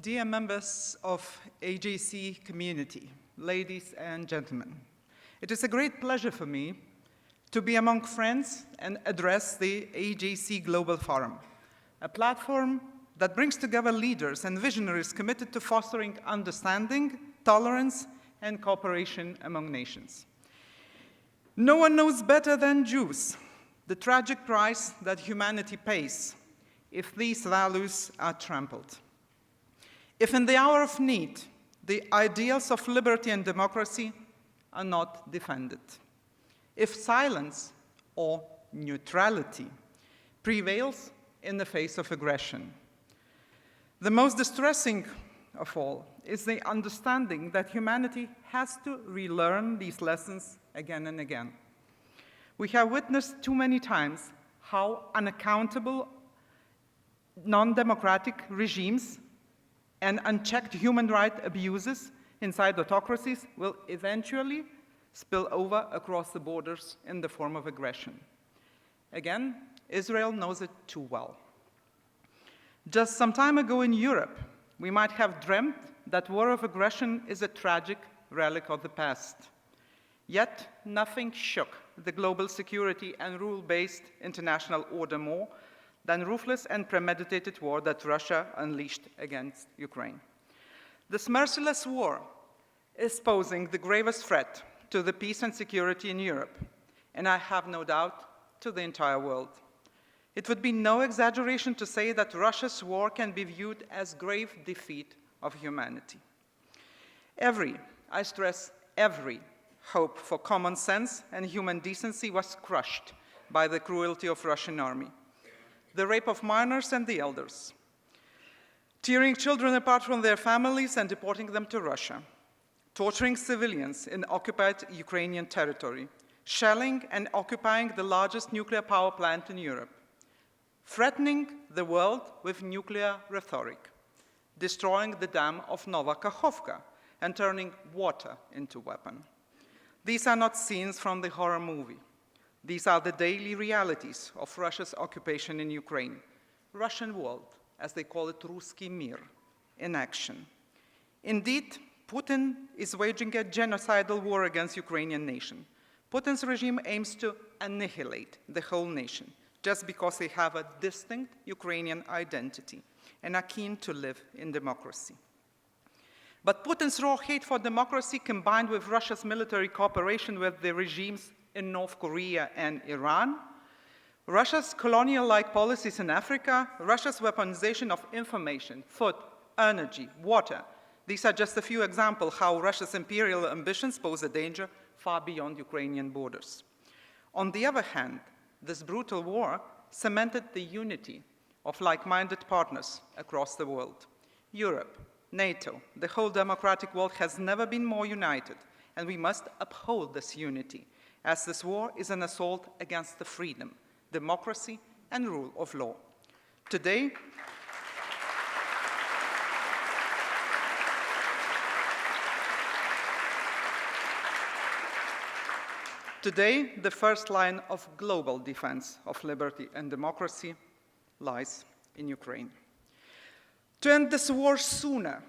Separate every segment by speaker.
Speaker 1: Dear members of AJC community, ladies and gentlemen, it is a great pleasure for me to be among friends and address the AJC Global Forum, a platform that brings together leaders and visionaries committed to fostering understanding, tolerance, and cooperation among nations. No one knows better than Jews the tragic price that humanity pays if these values are trampled. If in the hour of need, the ideals of liberty and democracy are not defended. If silence or neutrality prevails in the face of aggression. The most distressing of all is the understanding that humanity has to relearn these lessons again and again. We have witnessed too many times how unaccountable, non-democratic regimes and unchecked human rights abuses inside autocracies will eventually spill over across the borders in the form of aggression. Again, Israel knows it too well. Just some time ago in Europe, we might have dreamt that war of aggression is a tragic relic of the past. Yet, nothing shook the global security and rule-based international order more than ruthless and premeditated war that Russia unleashed against Ukraine. This merciless war is posing the gravest threat to the peace and security in Europe, and I have no doubt to the entire world. It would be no exaggeration to say that Russia's war can be viewed as grave defeat of humanity. Every, I stress every, hope for common sense and human decency was crushed by the cruelty of Russian army. The rape of minors and the elders, tearing children apart from their families and deporting them to Russia, torturing civilians in occupied Ukrainian territory, shelling and occupying the largest nuclear power plant in Europe, threatening the world with nuclear rhetoric, destroying the dam of Nova Kakhovka and turning water into a weapon. These are not scenes from the horror movie. These are the daily realities of Russia's occupation in Ukraine, Russian world, as they call it, Ruski Mir, in action. Indeed, Putin is waging a genocidal war against Ukrainian nation. Putin's regime aims to annihilate the whole nation just because they have a distinct Ukrainian identity and are keen to live in democracy. But Putin's raw hate for democracy, combined with Russia's military cooperation with the regimes in North Korea and Iran, Russia's colonial-like policies in Africa, Russia's weaponization of information, food, energy, water. These are just a few examples how Russia's imperial ambitions pose a danger far beyond Ukrainian borders. On the other hand, this brutal war cemented the unity of like-minded partners across the world. Europe, NATO, the whole democratic world has never been more united, and we must uphold this unity, as this war is an assault against the freedom, democracy, and rule of law. Today, the first line of global defense of liberty and democracy lies in Ukraine. To end this war sooner,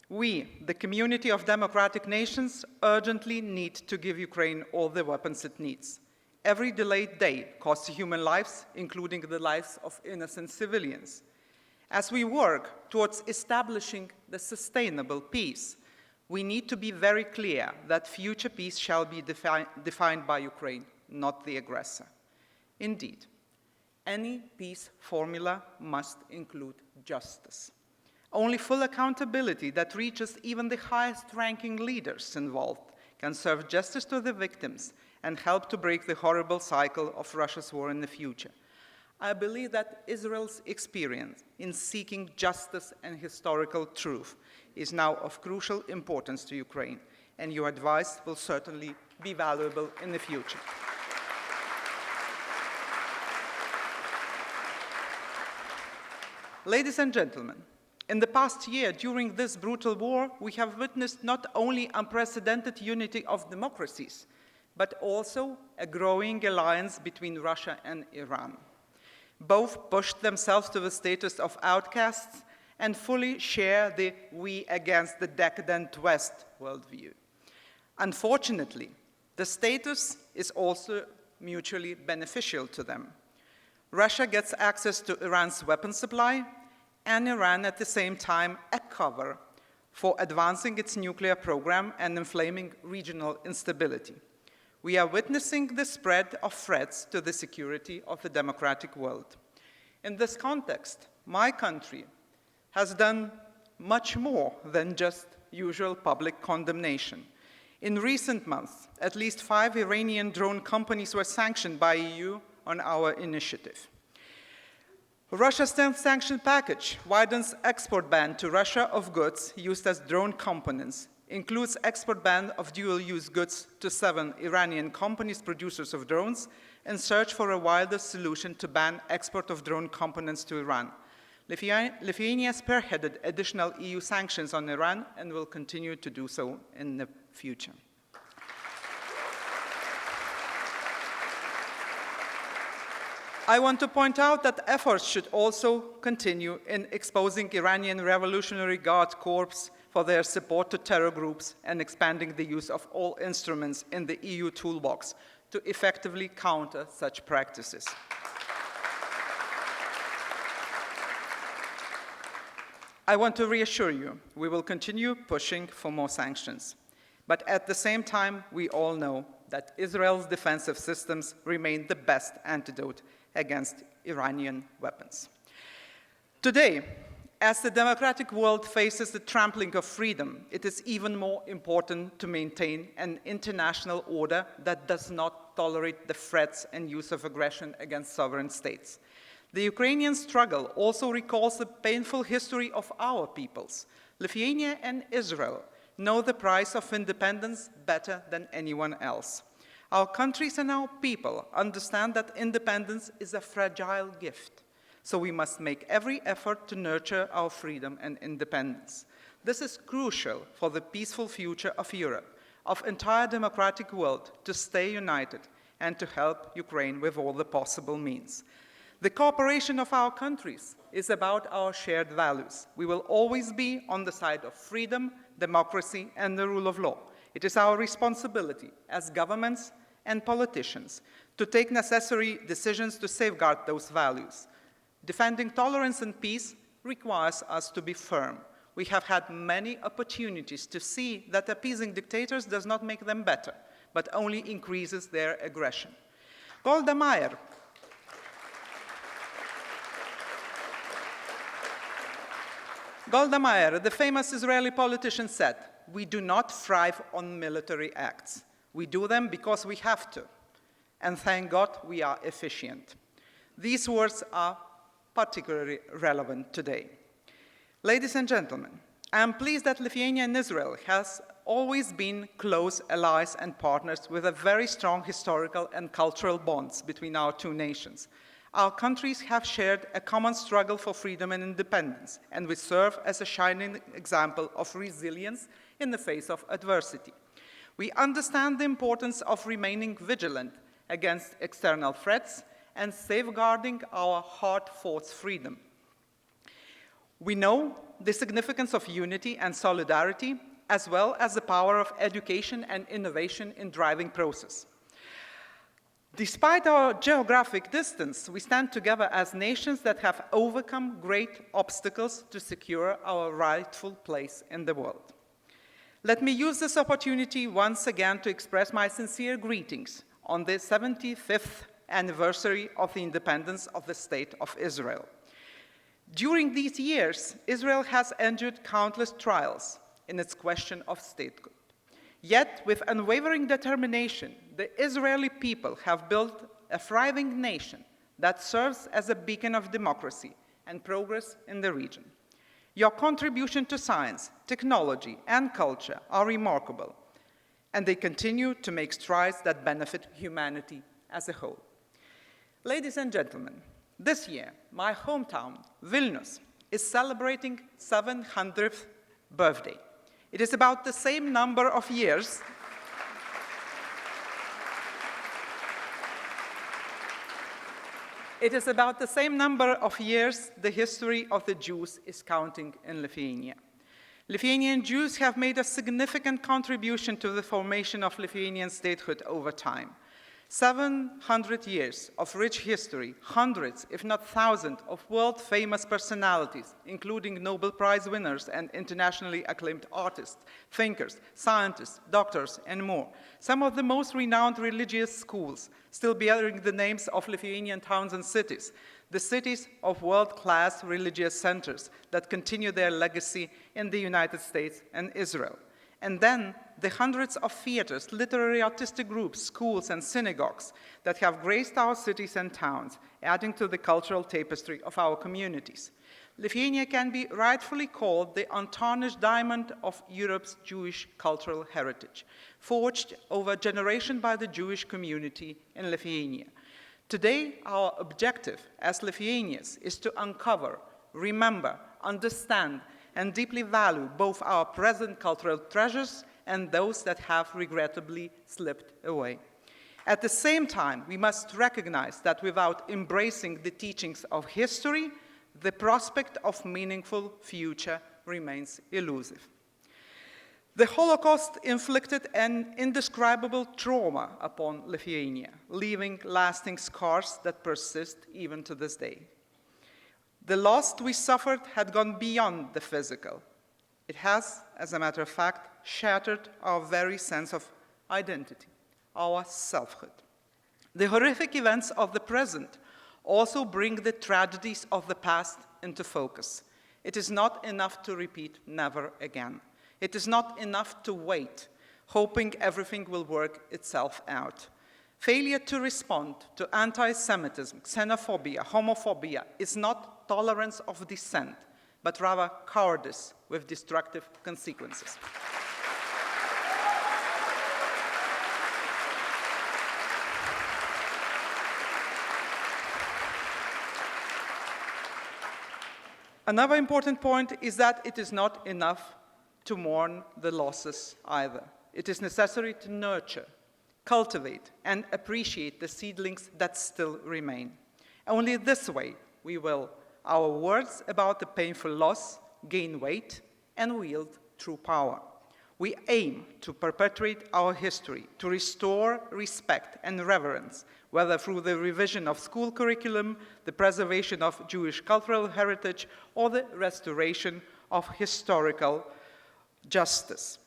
Speaker 1: we, the community of democratic nations, urgently need to give Ukraine all the weapons it needs. Every delayed day costs human lives, including the lives of innocent civilians. As we work towards establishing the sustainable peace, we need to be very clear that future peace shall be defined by Ukraine, not the aggressor. Indeed, any peace formula must include justice. Only full accountability that reaches even the highest-ranking leaders involved can serve justice to the victims and help to break the horrible cycle of Russia's war in the future. I believe that Israel's experience in seeking justice and historical truth is now of crucial importance to Ukraine, and your advice will certainly be valuable in the future. Ladies and gentlemen, in the past year, during this brutal war, we have witnessed not only unprecedented unity of democracies, but also a growing alliance between Russia and Iran. Both pushed themselves to the status of outcasts and fully share the "we against the decadent West" worldview. Unfortunately, the status is also mutually beneficial to them. Russia gets access to Iran's weapons supply, and Iran at the same time a cover for advancing its nuclear program and inflaming regional instability. We are witnessing the spread of threats to the security of the democratic world. In this context, my country has done much more than just usual public condemnation. In recent months, at least 5 Iranian drone companies were sanctioned by the EU on our initiative. Russia's 10th sanction package widens export ban to Russia of goods used as drone components, includes export ban of dual-use goods to 7 Iranian companies producers of drones, and search for a wider solution to ban export of drone components to Iran. Lithuania spearheaded additional EU sanctions on Iran and will continue to do so in the future. I want to point out that efforts should also continue in exposing Iranian Revolutionary Guard Corps for their support to terror groups and expanding the use of all instruments in the EU toolbox to effectively counter such practices. I want to reassure you, we will continue pushing for more sanctions. But at the same time, we all know that Israel's defensive systems remain the best antidote against Iranian weapons. Today, as the democratic world faces the trampling of freedom, it is even more important to maintain an international order that does not tolerate the threats and use of aggression against sovereign states. The Ukrainian struggle also recalls the painful history of our peoples. Lithuania and Israel know the price of independence better than anyone else. Our countries and our people understand that independence is a fragile gift, so we must make every effort to nurture our freedom and independence. This is crucial for the peaceful future of Europe, of the entire democratic world, to stay united and to help Ukraine with all the possible means. The cooperation of our countries is about our shared values. We will always be on the side of freedom, democracy, and the rule of law. It is our responsibility as governments and politicians to take necessary decisions to safeguard those values. Defending tolerance and peace requires us to be firm. We have had many opportunities to see that appeasing dictators does not make them better, but only increases their aggression. Golda Meir the famous Israeli politician, said, "We do not thrive on military acts. We do them because we have to. And thank God we are efficient." These words are particularly relevant today. Ladies and gentlemen, I am pleased that Lithuania and Israel has always been close allies and partners with a very strong historical and cultural bonds between our two nations. Our countries have shared a common struggle for freedom and independence, and we serve as a shining example of resilience in the face of adversity. We understand the importance of remaining vigilant against external threats and safeguarding our hard-fought freedom. We know the significance of unity and solidarity, as well as the power of education and innovation in driving process. Despite our geographic distance, we stand together as nations that have overcome great obstacles to secure our rightful place in the world. Let me use this opportunity once again to express my sincere greetings on the 75th anniversary of the independence of the State of Israel. During these years, Israel has endured countless trials in its question of statehood. Yet, with unwavering determination, the Israeli people have built a thriving nation that serves as a beacon of democracy and progress in the region. Your contribution to science, technology, and culture are remarkable, and they continue to make strides that benefit humanity as a whole. Ladies and gentlemen, this year, my hometown, Vilnius, is celebrating 700th birthday. It is about the same number of years It is about the same number of years the history of the Jews is counting in Lithuania. Lithuanian Jews have made a significant contribution to the formation of Lithuanian statehood over time. 700 years of rich history, hundreds, if not thousands, of world-famous personalities, including Nobel Prize winners and internationally acclaimed artists, thinkers, scientists, doctors, and more. Some of the most renowned religious schools still bearing the names of Lithuanian towns and cities, the cities of world-class religious centers that continue their legacy in the United States and Israel. And then the hundreds of theaters, literary artistic groups, schools, and synagogues that have graced our cities and towns, adding to the cultural tapestry of our communities. Lithuania can be rightfully called the untarnished diamond of Europe's Jewish cultural heritage, forged over generation by the Jewish community in Lithuania. Today, our objective as Lithuanians is to uncover, remember, understand, and deeply value both our present cultural treasures and those that have regrettably slipped away. At the same time, we must recognize that without embracing the teachings of history, the prospect of meaningful future remains elusive. The Holocaust inflicted an indescribable trauma upon Lithuania, leaving lasting scars that persist even to this day. The loss we suffered had gone beyond the physical. It has, as a matter of fact, shattered our very sense of identity, our selfhood. The horrific events of the present also bring the tragedies of the past into focus. It is not enough to repeat never again. It is not enough to wait, hoping everything will work itself out. Failure to respond to anti-Semitism, xenophobia, homophobia is not tolerance of dissent, but rather cowardice with destructive consequences. Another important point is that it is not enough to mourn the losses either. It is necessary to nurture, cultivate, and appreciate the seedlings that still remain. Only this way will our words about the painful loss gain weight and wield true power. We aim to perpetuate our history, to restore respect and reverence, whether through the revision of school curriculum, the preservation of Jewish cultural heritage, or the restoration of historical justice.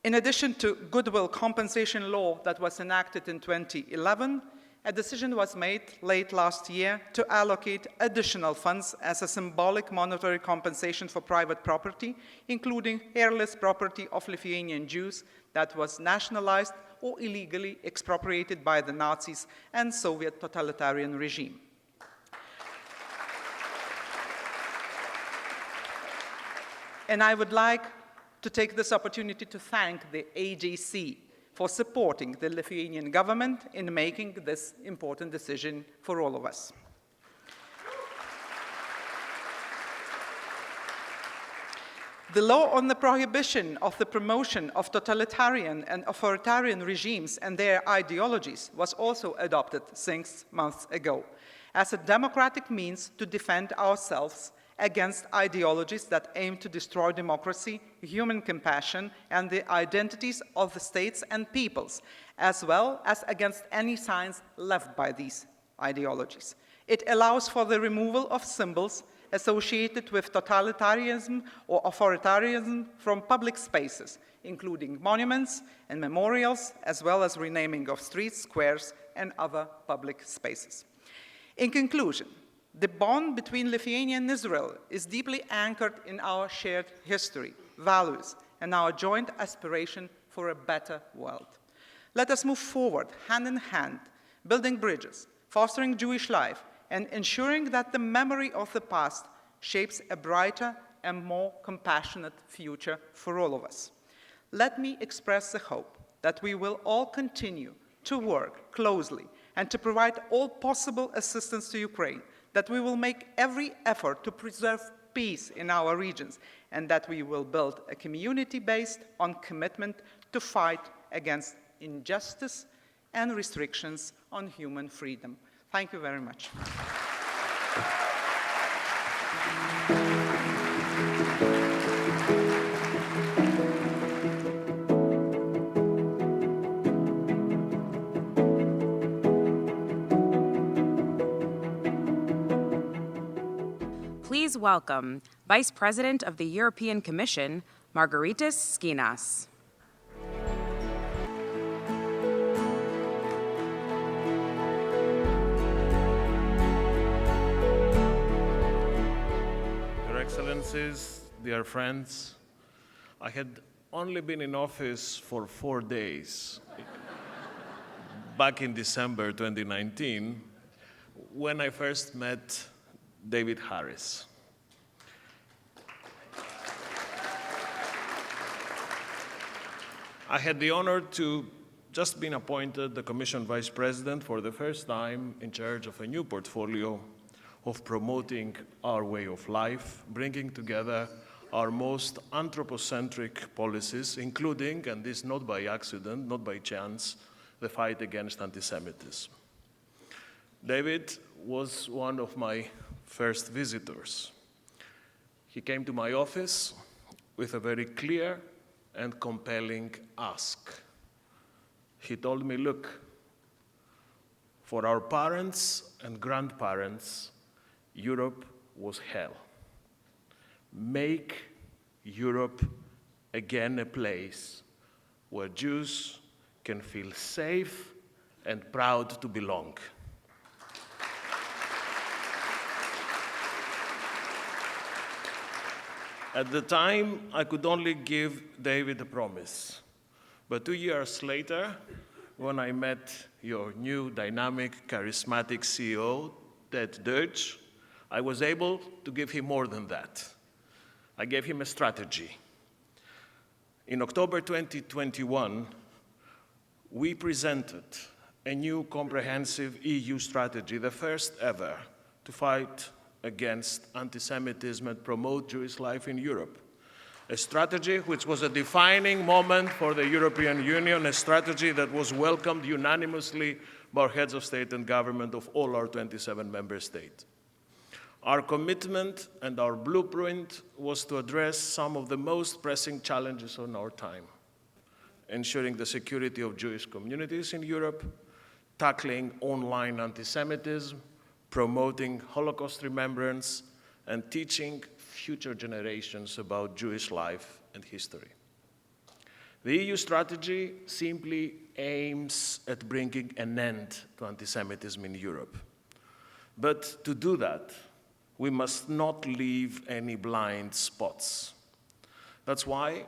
Speaker 1: In addition to goodwill compensation law that was enacted in 2011, a decision was made late last year to allocate additional funds as a symbolic monetary compensation for private property, including heirless property of Lithuanian Jews that was nationalized or illegally expropriated by the Nazis and Soviet totalitarian regime. And I would like to take this opportunity to thank the AJC for supporting the Lithuanian government in making this important decision for all of us. The law on the prohibition of the promotion of totalitarian and authoritarian regimes and their ideologies was also adopted 6 months ago as a democratic means to defend ourselves against ideologies that aim to destroy democracy, human compassion, and the identities of the states and peoples, as well as against any signs left by these ideologies. It allows for the removal of symbols associated with totalitarianism or authoritarianism from public spaces, including monuments and memorials, as well as renaming of streets, squares, and other public spaces. In conclusion, the bond between Lithuania and Israel is deeply anchored in our shared history, values, and our joint aspiration for a better world. Let us move forward, hand in hand, building bridges, fostering Jewish life, and ensuring that the memory of the past shapes a brighter and more compassionate future for all of us. Let me express the hope that we will all continue to work closely and to provide all possible assistance to Ukraine, that we will make every effort to preserve peace in our regions, and that we will build a community based on commitment to fight against injustice and restrictions on human freedom. Thank you very much.
Speaker 2: Please welcome Vice President of the European Commission, Margaritis Schinas.
Speaker 3: Your Excellencies, dear friends, I had only been in office for 4 days back in December 2019 when I first met David Harris. I had the honor to just been appointed the Commission Vice President for the first time in charge of a new portfolio of promoting our way of life, bringing together our most anthropocentric policies, including, and this not by accident, not by chance, the fight against anti-Semitism. David was one of my first visitors. He came to my office with a very clear and compelling ask. He told me, look, for our parents and grandparents, Europe was hell. Make Europe again a place where Jews can feel safe and proud to belong. At the time, I could only give David a promise. But 2 years later, when I met your new, dynamic, charismatic CEO, Edtstadler, I was able to give him more than that. I gave him a strategy. In October 2021, we presented a new comprehensive EU strategy, the first ever, to fight against anti-Semitism and promote Jewish life in Europe. A strategy which was a defining moment for the European Union, a strategy that was welcomed unanimously by our heads of state and government of all our 27 member states. Our commitment and our blueprint was to address some of the most pressing challenges of our time, ensuring the security of Jewish communities in Europe, tackling online anti-Semitism, promoting Holocaust remembrance, and teaching future generations about Jewish life and history. The EU strategy simply aims at bringing an end to anti-Semitism in Europe. But to do that, we must not leave any blind spots. That's why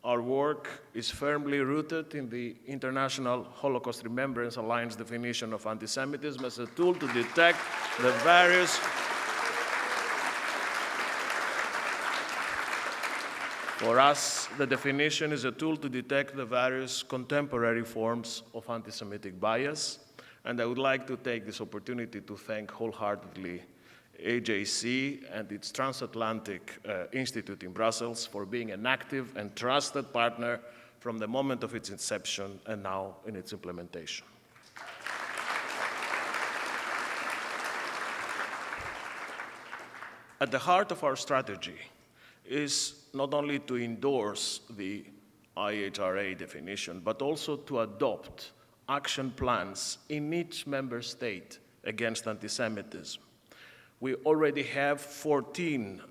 Speaker 3: our work is firmly rooted in the International Holocaust Remembrance Alliance definition of anti-Semitism as a tool to detect the various For us, the definition is a tool to detect the various contemporary forms of anti-Semitic bias, and I would like to take this opportunity to thank wholeheartedly AJC and its Transatlantic Institute in Brussels for being an active and trusted partner from the moment of its inception and now in its implementation. At the heart of our strategy is not only to endorse the IHRA definition, but also to adopt action plans in each member state against anti-Semitism. We already have 14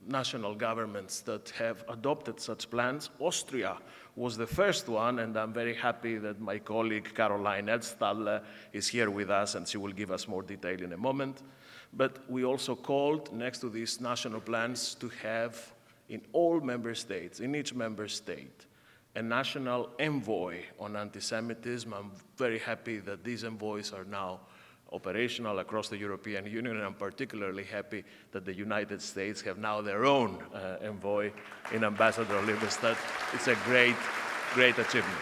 Speaker 3: national governments that have adopted such plans. Austria was the first one, and I'm very happy that my colleague Karoline Edtstadler is here with us, and she will give us more detail in a moment. But we also called, next to these national plans, to have in all member states, in each member state, a national envoy on anti-Semitism. I'm very happy that these envoys are now operational across the European Union, and I'm particularly happy that the United States have now their own envoy in Ambassador Liebestad. It's a great, great achievement.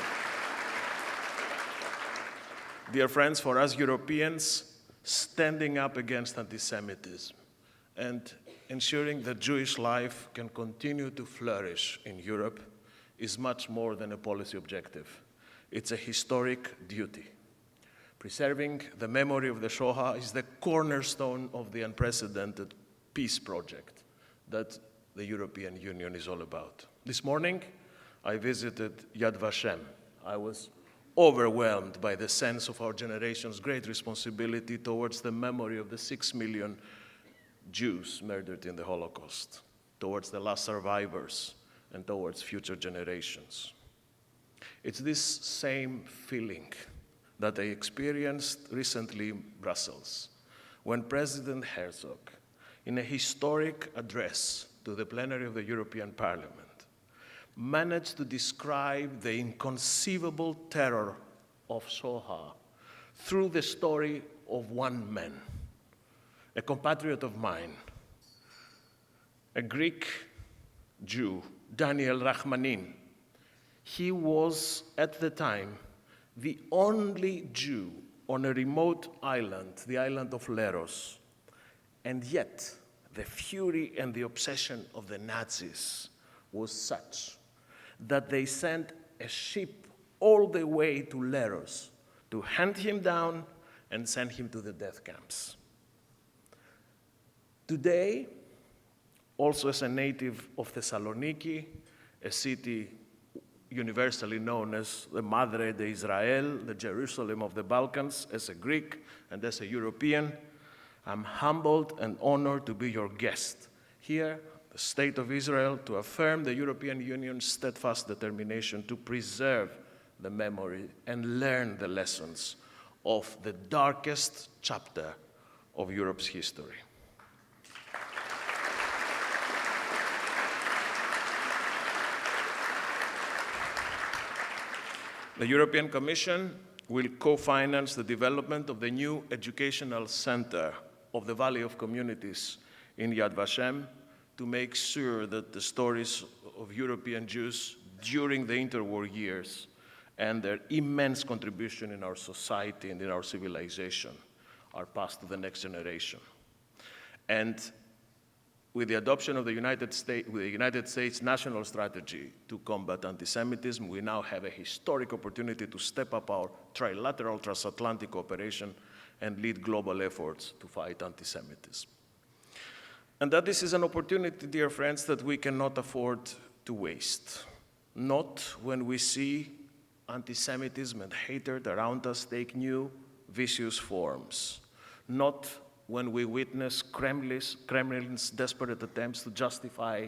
Speaker 3: Dear friends, for us Europeans, standing up against anti-Semitism and ensuring that Jewish life can continue to flourish in Europe is much more than a policy objective. It's a historic duty. Preserving the memory of the Shoah is the cornerstone of the unprecedented peace project that the European Union is all about. This morning, I visited Yad Vashem. I was overwhelmed by the sense of our generation's great responsibility towards the memory of the 6 million Jews murdered in the Holocaust, towards the last survivors, and towards future generations. It's this same feeling that I experienced recently in Brussels, when President Herzog, in a historic address to the plenary of the European Parliament, managed to describe the inconceivable terror of Shoah through the story of one man, a compatriot of mine, a Greek Jew, Daniel Rachmanin. He was, at the time, the only Jew on a remote island, the island of Leros. And yet, the fury and the obsession of the Nazis was such that they sent a ship all the way to Leros to hunt him down and send him to the death camps. Today, also as a native of Thessaloniki, a city universally known as the Madre de Israel, the Jerusalem of the Balkans, as a Greek and as a European, I'm humbled and honored to be your guest here, the State of Israel, to affirm the European Union's steadfast determination to preserve the memory and learn the lessons of the darkest chapter of Europe's history. The European Commission will co-finance the development of the new educational center of the Valley of Communities in Yad Vashem to make sure that the stories of European Jews during the interwar years and their immense contribution in our society and in our civilization are passed to the next generation. And with the adoption of the United States national strategy to combat anti-Semitism, we now have a historic opportunity to step up our trilateral transatlantic cooperation and lead global efforts to fight anti-Semitism. And that this is an opportunity, dear friends, that we cannot afford to waste. Not when we see anti-Semitism and hatred around us take new, vicious forms. Not when we witness Kremlin's desperate attempts to justify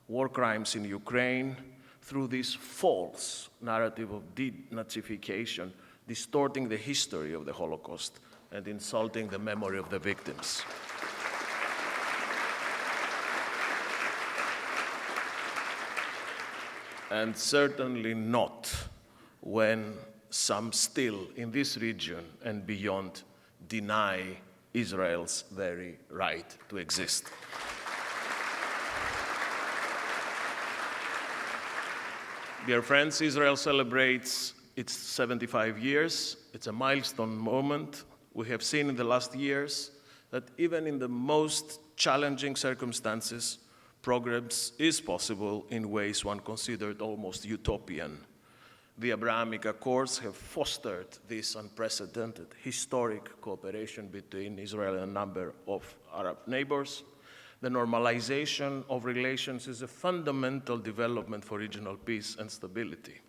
Speaker 3: war crimes in Ukraine through this false narrative of denazification, distorting the history of the Holocaust and insulting the memory of the victims. And certainly not when some still in this region and beyond deny Israel's very right to exist. Dear friends, Israel celebrates its 75 years. It's a milestone moment. We have seen in the last years that even in the most challenging circumstances, progress is possible in ways one considered almost utopian. The Abrahamic Accords have fostered this unprecedented historic cooperation between Israel and a number of Arab neighbors. The normalization of relations is a fundamental development for regional peace and stability.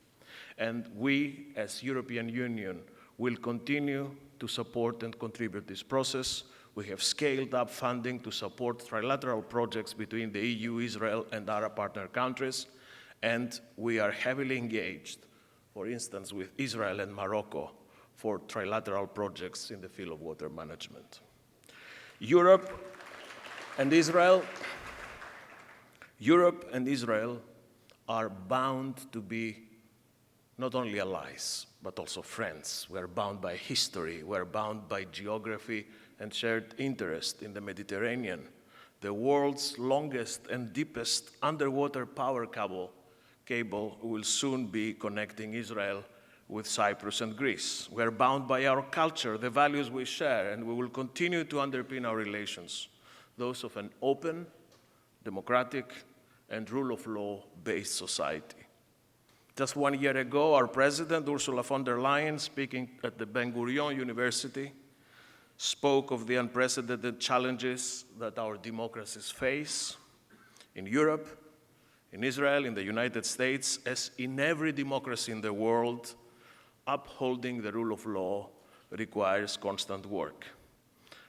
Speaker 3: And we, as European Union, will continue to support and contribute this process. We have scaled up funding to support trilateral projects between the EU, Israel, and Arab partner countries. And we are heavily engaged, for instance, with Israel and Morocco for trilateral projects in the field of water management. Europe and Israel are bound to be not only allies, but also friends. We are bound by history, we are bound by geography and shared interest in the Mediterranean. The world's longest and deepest underwater power cable will soon be connecting Israel with Cyprus and Greece. We are bound by our culture, the values we share, and we will continue to underpin our relations, those of an open, democratic, and rule of law-based society. Just 1 year ago, our president, Ursula von der Leyen, speaking at the Ben Gurion University, spoke of the unprecedented challenges that our democracies face in Europe, in Israel, in the United States, as in every democracy in the world, upholding the rule of law requires constant work.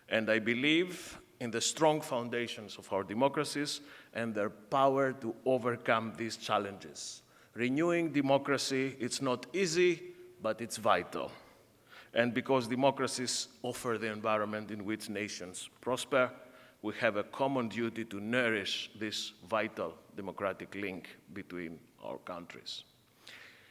Speaker 3: And I believe in the strong foundations of our democracies and their power to overcome these challenges. Renewing democracy, it's not easy, but it's vital. And because democracies offer the environment in which nations prosper, we have a common duty to nourish this vital democratic link between our countries.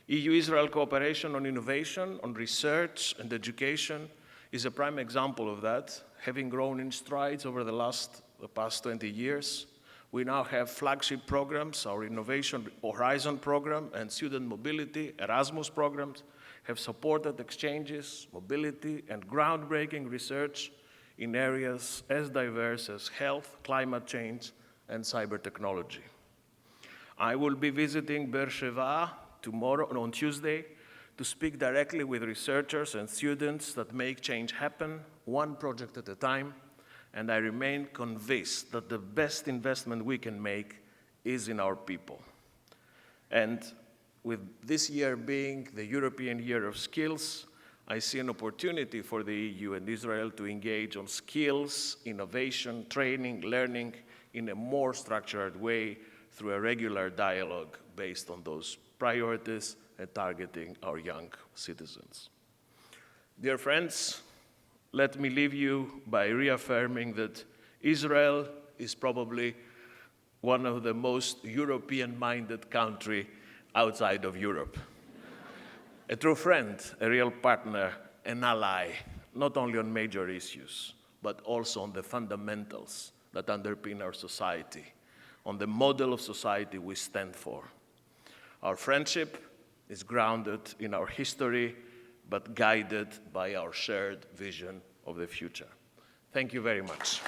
Speaker 3: EU-Israel cooperation on innovation, on research and education is a prime example of that, having grown in strides over the past 20 years. We now have flagship programs. Our Innovation Horizon program and Student Mobility Erasmus programs have supported exchanges, mobility, and groundbreaking research in areas as diverse as health, climate change, and cyber technology. I will be visiting Beersheba tomorrow, on Tuesday, to speak directly with researchers and students that make change happen, one project at a time, and I remain convinced that the best investment we can make is in our people. And with this year being the European Year of Skills, I see an opportunity for the EU and Israel to engage on skills, innovation, training, learning in a more structured way through a regular dialogue based on those priorities and targeting our young citizens. Dear friends, let me leave you by reaffirming that Israel is probably one of the most European-minded countries outside of Europe. A true friend, a real partner, an ally, not only on major issues, but also on the fundamentals that underpin our society, on the model of society we stand for. Our friendship is grounded in our history, but guided by our shared vision of the future. Thank you very much.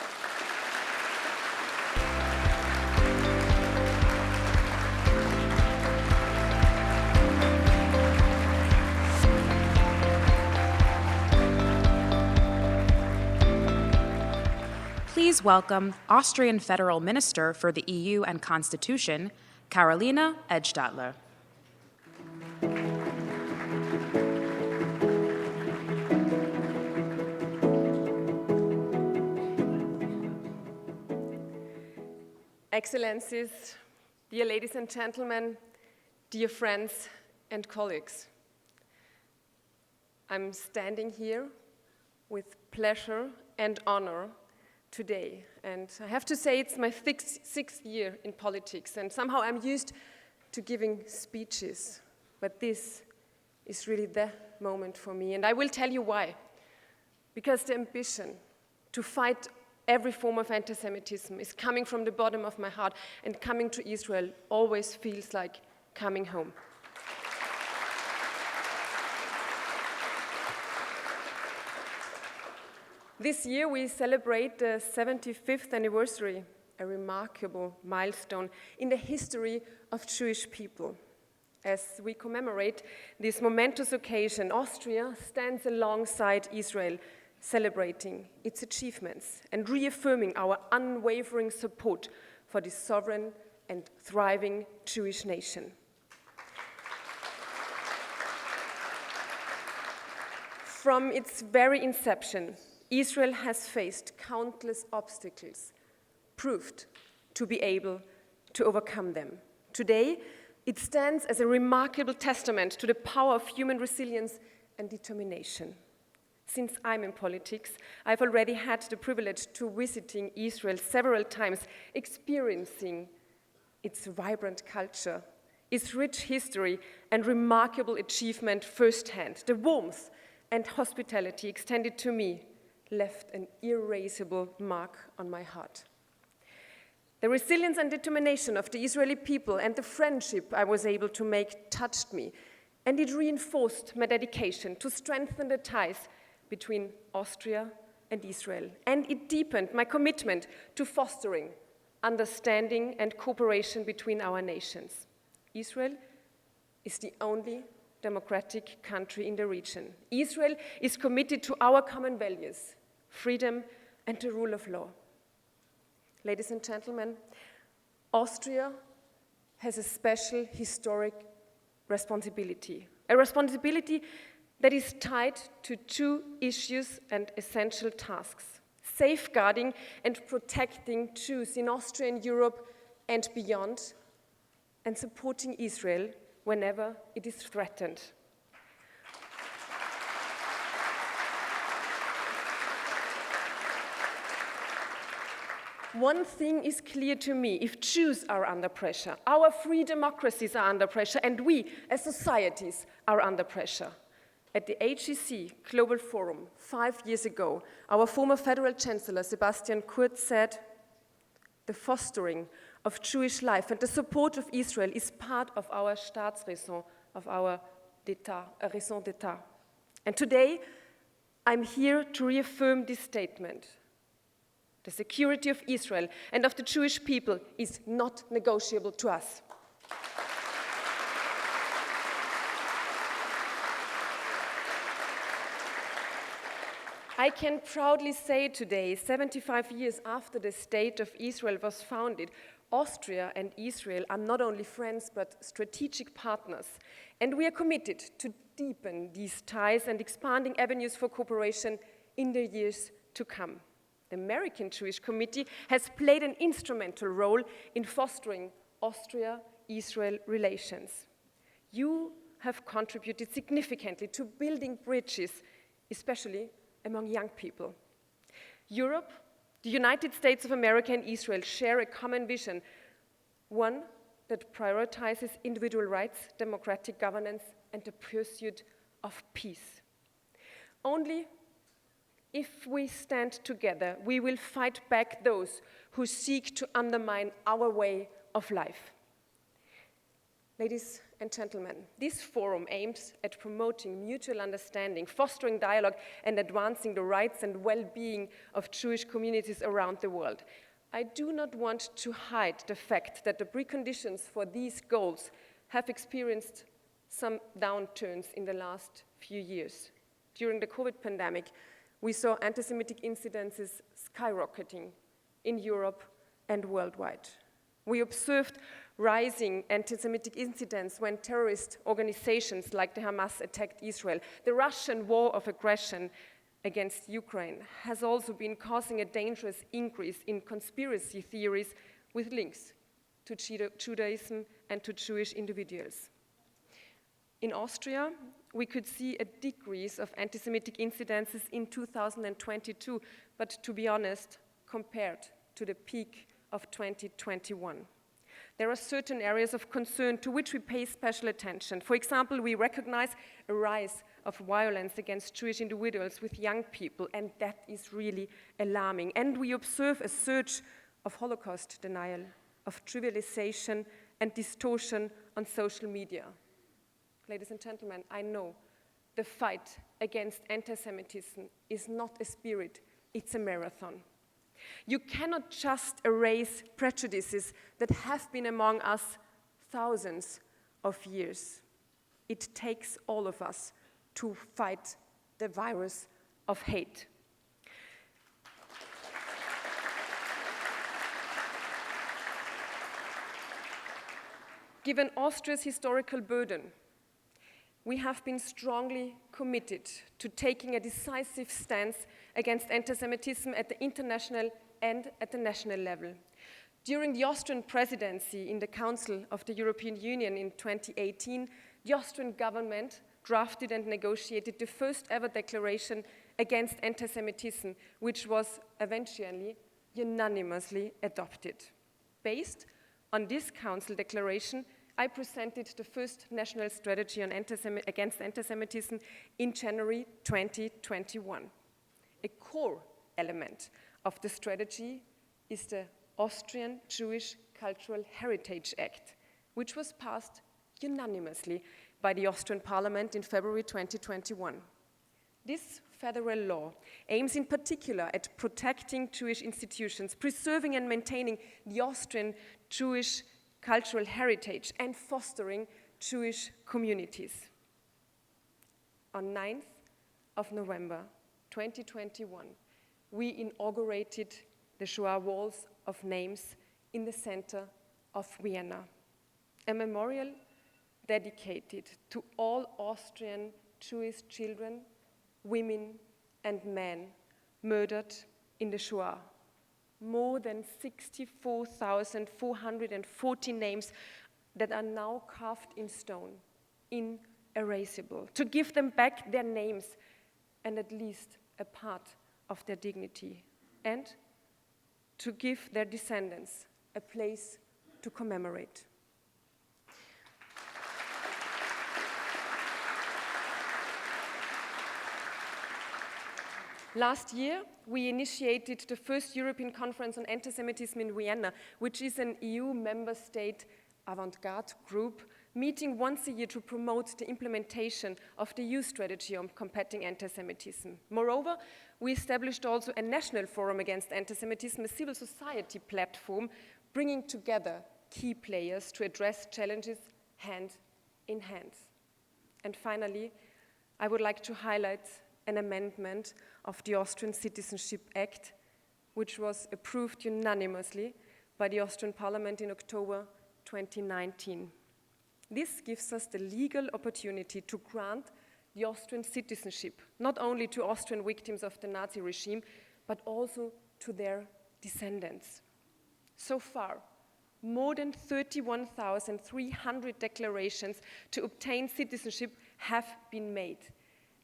Speaker 2: Please welcome Austrian Federal Minister for the EU and Constitution, Karoline Edtstadler.
Speaker 4: Excellencies, dear ladies and gentlemen, dear friends and colleagues, I'm standing here with pleasure and honor today, and I have to say it's my sixth year in politics, and somehow I'm used to giving speeches, but this is really the moment for me, and I will tell you why. Because the ambition to fight every form of anti-Semitism is coming from the bottom of my heart, and coming to Israel always feels like coming home. This year we celebrate the 75th anniversary, a remarkable milestone in the history of Jewish people. As we commemorate this momentous occasion, Austria stands alongside Israel, celebrating its achievements and reaffirming our unwavering support for this sovereign and thriving Jewish nation. From its very inception, Israel has faced countless obstacles, proved to be able to overcome them. Today, it stands as a remarkable testament to the power of human resilience and determination. Since I'm in politics, I've already had the privilege to visiting Israel several times, experiencing its vibrant culture, its rich history, and remarkable achievement firsthand. The warmth and hospitality extended to me left an erasable mark on my heart. The resilience and determination of the Israeli people and the friendship I was able to make touched me, and it reinforced my dedication to strengthen the ties between Austria and Israel, and it deepened my commitment to fostering understanding and cooperation between our nations. Israel is the only democratic country in the region. Israel is committed to our common values, freedom and the rule of law. Ladies and gentlemen, Austria has a special historic responsibility, a responsibility that is tied to two issues and essential tasks: safeguarding and protecting Jews in Austria and Europe and beyond, and supporting Israel whenever it is threatened. One thing is clear to me: if Jews are under pressure, our free democracies are under pressure, and we as societies are under pressure. At the HEC Global Forum 5 years ago, our former federal chancellor Sebastian Kurz said, "The fostering of Jewish life and the support of Israel is part of our Staatsräson, of our raison d'etat." And today, I'm here to reaffirm this statement. The security of Israel and of the Jewish people is not negotiable to us. I can proudly say today, 75 years after the State of Israel was founded, Austria and Israel are not only friends but strategic partners, and we are committed to deepen these ties and expanding avenues for cooperation in the years to come. The American Jewish Committee has played an instrumental role in fostering Austria-Israel relations. You have contributed significantly to building bridges, especially among young people. Europe, the United States of America, and Israel share a common vision, one that prioritizes individual rights, democratic governance, and the pursuit of peace. Only if we stand together, we will fight back those who seek to undermine our way of life. Ladies and gentlemen, this forum aims at promoting mutual understanding, fostering dialogue, and advancing the rights and well-being of Jewish communities around the world. I do not want to hide the fact that the preconditions for these goals have experienced some downturns in the last few years. During the COVID pandemic, we saw anti-Semitic incidences skyrocketing in Europe and worldwide. We observed rising anti-Semitic incidents when terrorist organizations like the Hamas attacked Israel. The Russian war of aggression against Ukraine has also been causing a dangerous increase in conspiracy theories with links to Judaism and to Jewish individuals. In Austria, we could see a decrease of anti-Semitic incidences in 2022, but to be honest, compared to the peak of 2021. There are certain areas of concern to which we pay special attention. For example, we recognize a rise of violence against Jewish individuals with young people, and that is really alarming. And we observe a surge of Holocaust denial, of trivialization and distortion on social media. Ladies and gentlemen, I know the fight against anti-Semitism is not a sprint, it's a marathon. You cannot just erase prejudices that have been among us thousands of years. It takes all of us to fight the virus of hate. Given Austria's historical burden, we have been strongly committed to taking a decisive stance against anti-Semitism at the international and at the national level. During the Austrian presidency in the Council of the European Union in 2018, the Austrian government drafted and negotiated the first ever declaration against anti-Semitism, which was eventually unanimously adopted. Based on this Council declaration, I presented the first national strategy on against anti-Semitism in January 2021. A core element of the strategy is the Austrian Jewish Cultural Heritage Act, which was passed unanimously by the Austrian Parliament in February 2021. This federal law aims in particular at protecting Jewish institutions, preserving and maintaining the Austrian Jewish cultural heritage, and fostering Jewish communities. On 9th of November 2021, we inaugurated the Shoah Walls of Names in the center of Vienna, a memorial dedicated to all Austrian Jewish children, women, and men murdered in the Shoah. More than 64,440 names that are now carved in stone, inerasable, to give them back their names and at least a part of their dignity, and to give their descendants a place to commemorate. Last year, we initiated the first European Conference on Anti-Semitism in Vienna, which is an EU member state avant-garde group meeting once a year to promote the implementation of the EU strategy on combating anti-Semitism. Moreover, we established also a national forum against anti-Semitism, a civil society platform, bringing together key players to address challenges hand in hand. And finally, I would like to highlight an amendment of the Austrian Citizenship Act, which was approved unanimously by the Austrian Parliament in October 2019. This gives us the legal opportunity to grant the Austrian citizenship, not only to Austrian victims of the Nazi regime, but also to their descendants. So far, more than 31,300 declarations to obtain citizenship have been made,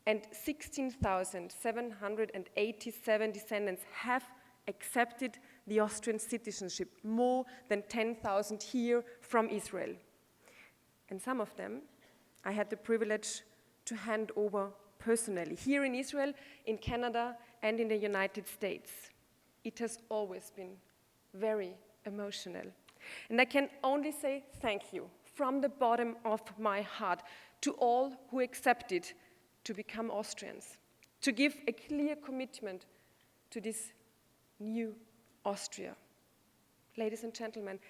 Speaker 4: and 16,787 descendants have accepted the Austrian citizenship, more than 10,000 here from Israel. And some of them I had the privilege to hand over personally, here in Israel, in Canada, and in the United States. It has always been very emotional. And I can only say thank you from the bottom of my heart to all who accepted to become Austrians, to give a clear commitment to this new Austria. Ladies and gentlemen,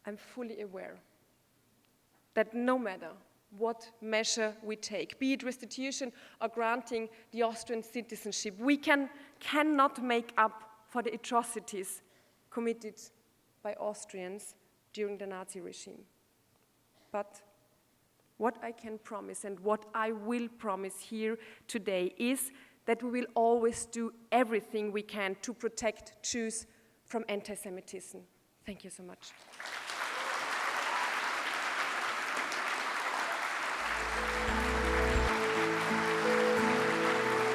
Speaker 4: I'm fully aware that no matter what measure we take, be it restitution or granting the Austrian citizenship, we cannot make up for the atrocities committed by Austrians during the Nazi regime. But what I can promise and what I will promise here today is that we will always do everything we can to protect Jews from anti-Semitism. Thank you so much.